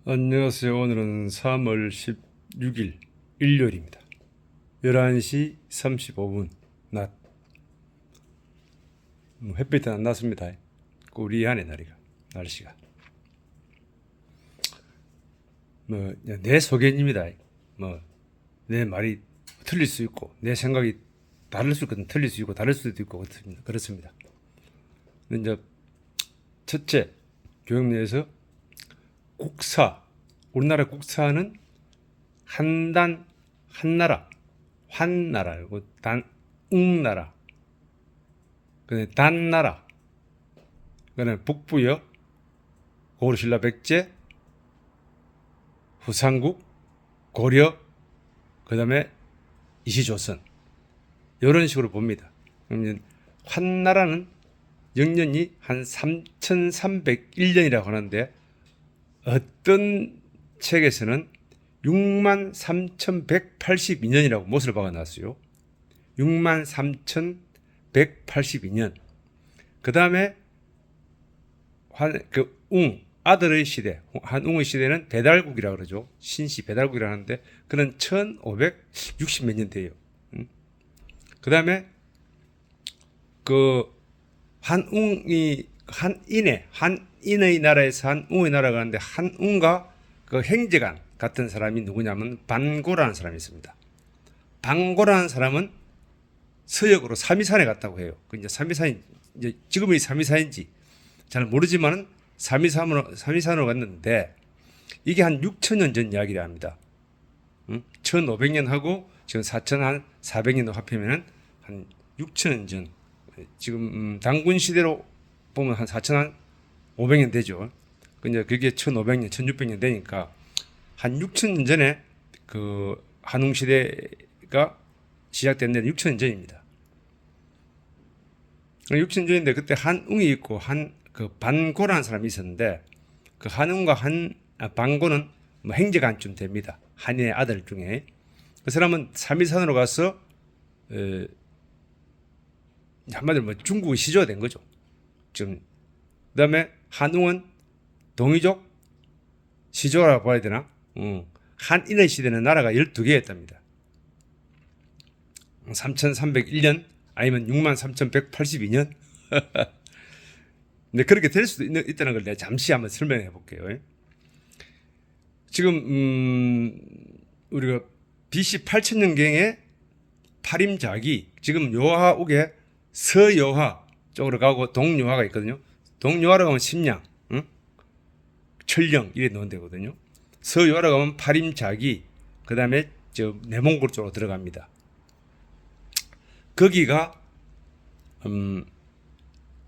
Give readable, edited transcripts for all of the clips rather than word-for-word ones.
안녕하세요. 오늘은 3월 16일 일요일입니다. 11시 35분 낮. 햇빛은 안 났습니다. 꾸리하네 날씨가. 내 소견입니다. 내 말이 틀릴 수 있고 내 생각이 다를 수 있거든. 틀릴 수 있고 다를 수도 있고 그렇습니다. 근데 이제 첫째, 교육 내에서 우리나라 국사는 한단, 한나라, 환나라고 웅나라, 그다음에 단나라, 그다음에 북부여, 고려신라 백제, 후삼국, 고려, 그다음에 이시조선 이런 식으로 봅니다. 그러면 환나라는 영년이 한 3301년이라고 하는데 어떤 책에서는 63,182년이라고 못을 박아놨어요. 63,182년. 그 다음에 아들의 시대, 한웅의 시대는 배달국이라고 그러죠. 신시 배달국이라고 하는데 그는 1560 몇 년 돼요. 그 다음에 한인의 나라에서 한웅의 나라가 하는데 한웅과 그 행제관 같은 사람이 누구냐면 반고라는 사람이 있습니다. 반고라는 사람은 서역으로 삼위산에 갔다고 해요. 그 이제 삼위산이 이제 지금의 삼위산인지 잘 모르지만은 삼위산으로 갔는데 이게 한 6,000년 전 이야기라 합니다. 1,500년 하고 지금 4,400년 합하면은 한 6,000년 전. 지금 당군 시대로 보면 한 4,500년 되죠. 근데 그게 1,500년, 1,600년 되니까 한 6,000년 전에 그 한웅 시대가 시작됐는데 6,000년 전입니다. 6,000년 전인데 그때 한웅이 있고 그 반고라는 사람이 있었는데 그 한웅과 반고는 뭐 행제간쯤 됩니다. 한인의 아들 중에 그 사람은 삼위산으로 가서 한마디로 뭐 중국의 시조가 된 거죠. 지금 그다음에 한웅은 동이족 시조라고 봐야 되나? 한인의 시대는 나라가 12개였답니다. 3301년 아니면 63,182년. 근데 그렇게 될 수도 있다는 걸 내가 잠시 한번 설명해 볼게요. 지금 우리가 BC 8000년경에 파림자기, 지금 요하옥에 서요하 쪽으로 가고 동요하가 있거든요. 동요하로 가면 심양, 철령 이래 놓은 데거든요. 서요하로 가면 파림자기, 그 다음에 내몽골 쪽으로 들어갑니다. 거기가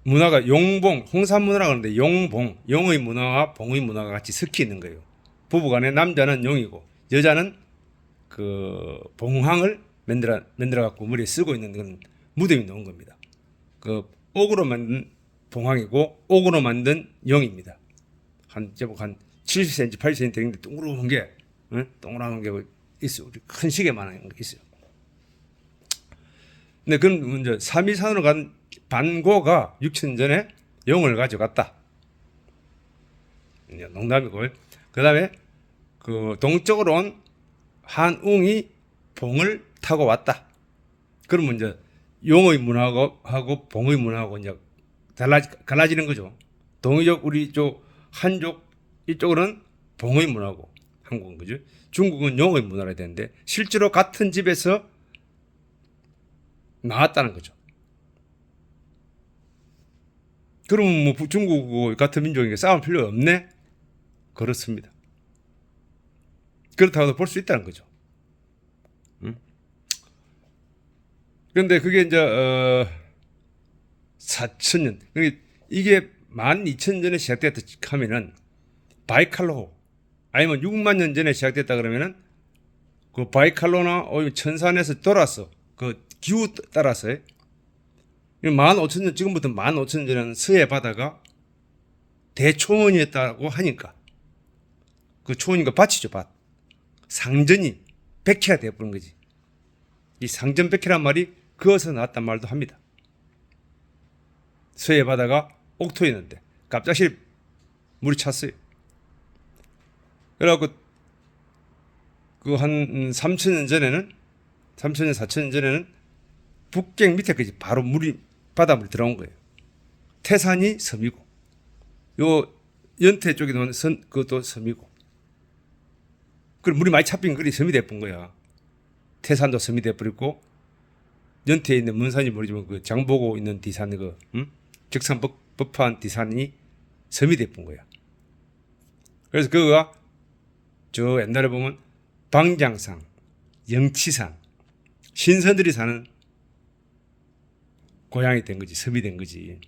문화가 용봉, 홍산 문화라고 하는데 용봉, 용의 문화와 봉의 문화가 같이 섞여 있는 거예요. 부부간에 남자는 용이고 여자는 그 봉황을 만들어 갖고 머리에 쓰고 있는 그런 무덤이 나온 겁니다. 그 옥으로 만든 봉황이고 옥으로 만든 용입니다. 제법 한 70cm, 80cm 되는데 동그란 게 있어요. 큰 시계만한 게 있어요. 근데 그건 먼저 삼위산으로 간 반고가 6천 전에 용을 가져갔다. 농담이고, 그 다음에 그 동쪽으로 온 한웅이 봉을 타고 왔다. 그러면 이제 용의 문화하고 봉의 문화하고 이제 갈라지는 거죠. 동이족 우리 쪽 한족 이쪽은 봉의 문화고 한국은 그죠. 중국은 용의 문화라 되는데 실제로 같은 집에서 나왔다는 거죠. 그러면 뭐 중국 같은 민족에게 싸울 필요가 없네? 그렇습니다. 그렇다고도 볼 수 있다는 거죠. 그런데 그게 이제 4,000년. 이게 12,000년에 시작됐다 하면은 바이칼로 아니면 6만 년 전에 시작됐다 그러면은 그 바이칼로나 천산에서 돌아서 그 기후 따라서 15,000년 지금부터 15,000년 전에는 서해 바다가 대초원이었다고 하니까 그 초원이가 밭이죠, 밭. 상전이 백해가 되어버린 거지. 이 상전백해란 말이 그어서 나왔단 말도 합니다. 서해 바다가 옥토였는데 갑자기 물이 찼어요. 그래갖고 그 한 3,000년 전에는 3,000년 4,000년 전에는 북경 밑에까지 바로 물이 바닷물이 들어온 거예요. 태산이 섬이고 요 연태 쪽에 놓은 선 그것도 섬이고 그리고 물이 많이 차빈 그리 섬이 돼본 거야. 태산도 섬이 돼버렸고 연태에 있는 문산이 모르지만 그 장보고 있는 디산 그 적산 법화한 디산이 섬이 돼본 거야. 그래서 그거가 저 옛날에 보면 방장산, 영치산, 신선들이 사는 고향이 된 거지, 섬이 된 거지.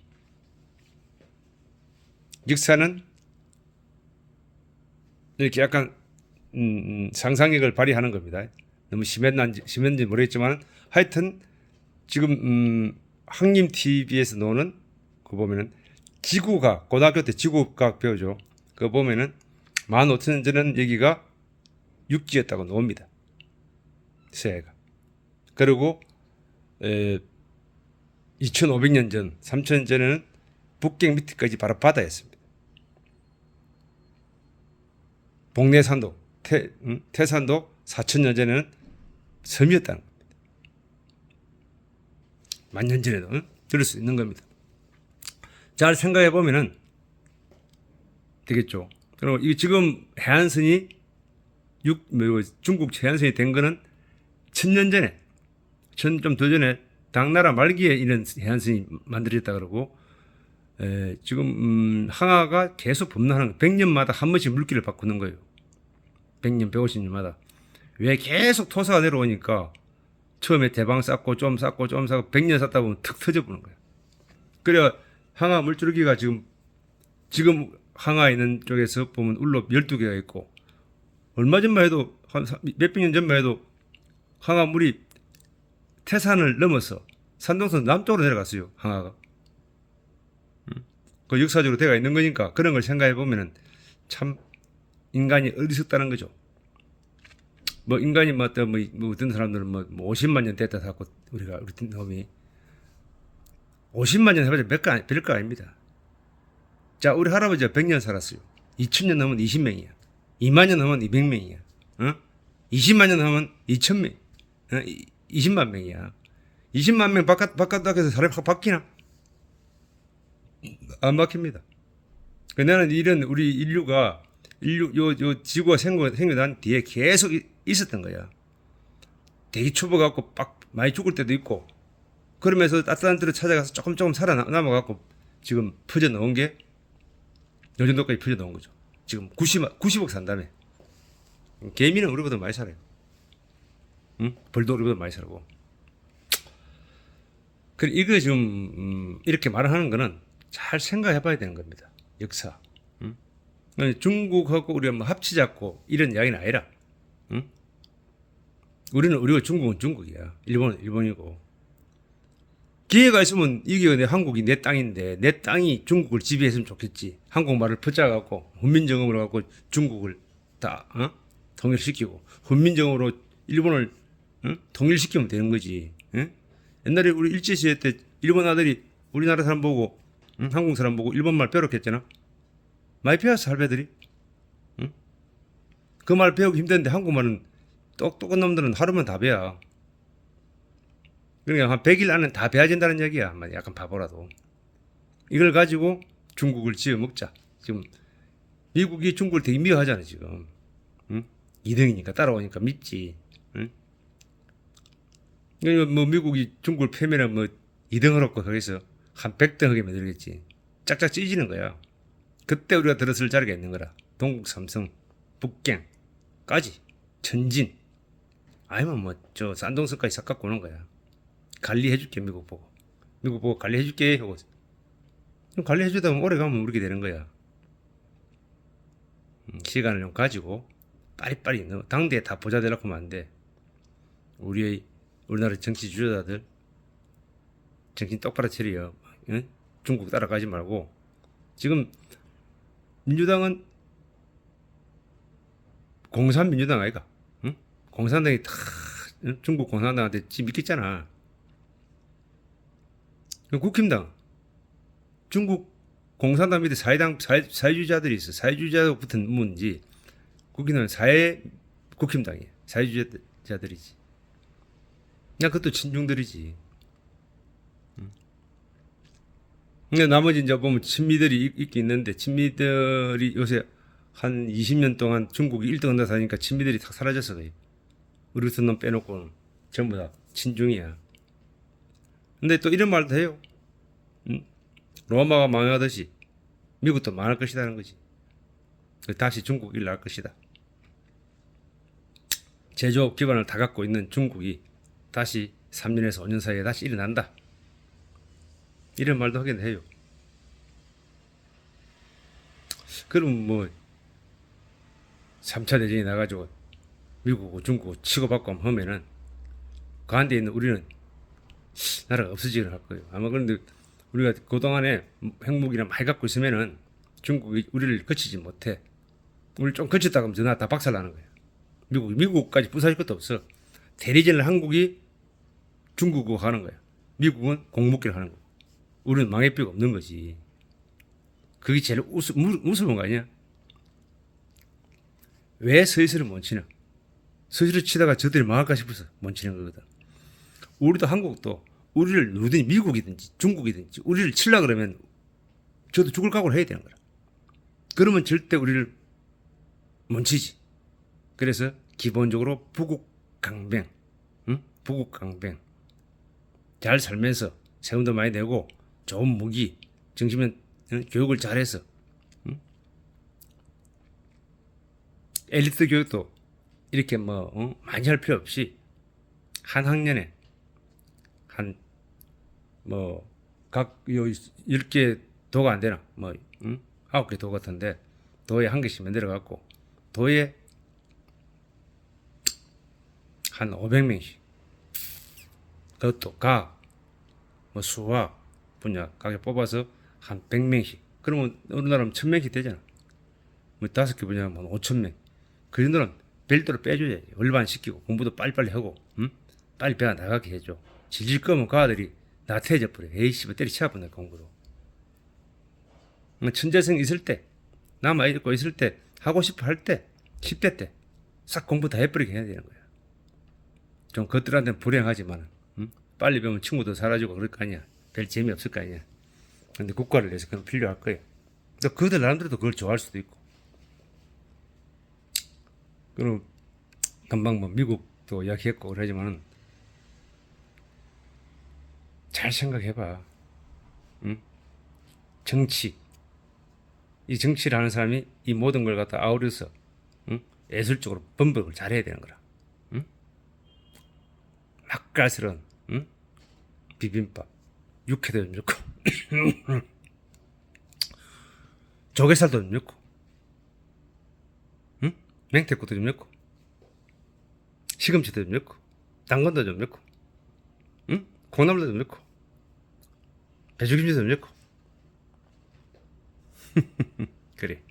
역사는 이렇게 약간 상상력을 발휘하는 겁니다. 너무 심했는지 모르겠지만 하여튼 지금 한림 TV에서 노는 그 보면은 지구과학 고등학교 때 지구과학 배우죠. 그거 보면은 15,000년 전에는 여기가 육지였다고 나옵니다. 서해가. 그리고 2,500년 전, 3,000년 전에는 북경 밑에까지 바로 바다였습니다. 복내산도, 태산도 4,000년 전에는 섬이었다는 겁니다. 만년 전에도 들을 수 있는 겁니다. 잘 생각해 보면은 되겠죠. 그리고 이 지금 해안선이 중국 해안선이 된 거는 1,000년 전에, 좀 더 전에 당나라 말기에 이런 해안선이 만들어졌다 그러고 지금 항아가 계속 범람하는 100년마다 한 번씩 물길을 바꾸는 거예요. 100년, 150년마다. 왜 계속 토사가 내려오니까 처음에 대방 쌓고 좀 쌓고 좀 쌓고 100년 쌓다 보면 툭 터져보는 거예요. 그래야 항아 물줄기가 지금 항아에 있는 쪽에서 보면 울로 12개가 있고 얼마 전만 해도 한 몇백 년 전만 해도 항아 물이 태산을 넘어서 산동선 남쪽으로 내려갔어요. 항아가. 그 역사적으로 되어 있는 거니까 그런 걸 생각해 보면은 참 인간이 어리석다는 거죠. 뭐 인간이 뭐 어떤 사람들은 뭐 50만 년 됐다 하고 우리 놈이 50만 년 해봐야 별거 아닙니다. 자, 우리 할아버지가 100년 살았어요. 2000년 넘으면 20명이야. 2만 년 넘으면 200명이야. 20만 년 넘으면 2000명. 20만 명이야. 20만 명 바깥에서 사람이 확 바뀌나? 안 바뀝니다. 나는 이런 우리 인류가 요 지구가 생겨난 뒤에 계속 있었던 거야. 되게 추워갖고 많이 죽을 때도 있고, 그러면서 따뜻한 데로 찾아가서 조금 살아남아갖고 지금 퍼져 나온 게 요 정도까지 퍼져 나온 거죠. 지금 90억 산다며. 개미는 우리보다 많이 살아요. 응? 벌도 우리보다 많이 살고. 그래, 이거 지금, 이렇게 말을 하는 거는 잘 생각해 봐야 되는 겁니다. 역사. 응? 중국하고 우리가 뭐 합치자고 이런 이야기는 아니라, 응? 우리가 중국은 중국이야. 일본은 일본이고. 기회가 있으면 이게 내 한국이 내 땅인데 내 땅이 중국을 지배했으면 좋겠지. 한국말을 퍼져갖고 훈민정음으로 갖고 중국을 다 통일시키고 훈민정음으로 일본을 통일시키면 되는 거지. 옛날에 우리 일제시대 때 일본 아들이 우리나라 사람 보고 한국 사람 보고 일본말 배웠겠잖아. 많이 배웠어 할배들이. 그 말 배우기 힘든데 한국말은 똑똑한 놈들은 하루면 다 배워. 그러니까 한 100일 안에 다 배워야 된다는 얘기야. 약간 바보라도. 이걸 가지고 중국을 지어 먹자. 지금 미국이 중국을 되게 미워하잖아 지금. 2등이니까 따라오니까 밉지. 그러니까 뭐 미국이 중국을 패면은 뭐 2등을 얻고 거기서 한 100등 하게 만들겠지. 짝짝 찢어지는 거야. 그때 우리가 들었을 자리가 있는 거라. 동국 삼성, 북경까지 전진. 아니면 뭐 저 산동선까지 싹 갖고 오는 거야. 관리해줄게 미국 보고 관리해줄게 하고 관리해주다 보면 오래 가면 모르게 되는 거야. 시간을 좀 가지고 빨리빨리 당대에 다 보자 되려고 하면 안 돼. 우리나라 정치 주자들 정신 똑바로 차려. 응? 중국 따라가지 말고. 지금 민주당은 공산민주당 아이가? 응? 공산당이 다 중국 공산당한테 믿겠잖아. 국힘당 중국 공산당 밑에 사회주의자들이 있어. 사회주의자가 붙은 문지 국민은 사회 국힘당이에요. 사회주의자들이지. 야, 그것도 친중들이지. 근데 나머지 이제 보면 친미들이 있긴 있는데 친미들이 요새 한 20년 동안 중국이 1등 한다 하니까 친미들이 다 사라졌어. 우리 같은 놈 빼놓고는 전부 다 친중이야. 근데 또 이런 말도 해요. 로마가 망하듯이 미국도 망할 것이다는 거지. 다시 중국 일날 것이다. 제조업 기반을 다 갖고 있는 중국이 다시 3년에서 5년 사이에 다시 일어난다. 이런 말도 하긴 해요. 그럼 뭐 3차 대전이 나가지고 미국하고 중국하고 치고받고 하면은 가운데 있는 우리는 나라가 없어지긴 할 거예요. 아마 그런데 우리가 그동안에 핵무기를 많이 갖고 있으면은 중국이 우리를 거치지 못해. 우리 좀 거쳤다 그러면 전화 다 박살나는 거예요. 미국까지 부사질 것도 없어. 대리전을 한국이 중국하고 하는 거야. 미국은 공무기를 하는 거야. 우리는 망할 필요가 없는 거지. 그게 제일 무서운 거 아니야? 왜 스위스를 못 치냐? 스위스를 치다가 저들이 망할까 싶어서 못 치는 거거든. 우리도 한국도 우리를 누구든지 미국이든지 중국이든지 우리를 치려고 그러면 저도 죽을 각오를 해야 되는 거야. 그러면 절대 우리를 못 치지. 그래서 기본적으로 부국강병, 부국강병. 잘 살면서 세금도 많이 내고 좋은 무기, 정신면 교육을 잘해서 엘리트 교육도 이렇게 많이 할 필요 없이 한 학년에 각 10개 도가 안 되나 9개 도 같은데 도에 한 개씩 만들어 갖고 도에 한 500명씩 그것도 수학 분야 각에 뽑아서 한 100명씩 그러면 우리나라는 1000명씩 되잖아. 5개 분야면 5000명. 그 정도는 별도로 빼줘야지. 얼반시키고 공부도 빨리빨리 하고 빨리 배가 나가게 해줘. 질질 거면 그 아들이 나태해져 버려. 에이씨 때리쳐버려 공부로. 천재성 있을 때 남아있고 있을 때 하고 싶어 할 때 10대 때 싹 공부 다 해버리게 해야 되는 거야. 좀 그것들한테는 불행하지만 빨리 배우면 친구도 사라지고 그럴 거 아니야. 별 재미없을 거 아니야. 근데 국가를 위해서 그건 필요할 거야. 그들 나름대로도 그걸 좋아할 수도 있고. 그럼 금방 미국도 이야기했고 그러지만은 잘 생각해봐. 정치. 이 정치를 하는 사람이 이 모든 걸 갖다 아우려서 예술적으로 번복을 잘해야 되는 거라. 맛깔스러운 비빔밥, 육회도 좀 넣고 조개살도 좀 넣고 맹태국도 좀 넣고 시금치도 좀 넣고 당근도 좀 넣고 콩나물도 좀 넣고 배추김치도 좀 넣고 그래.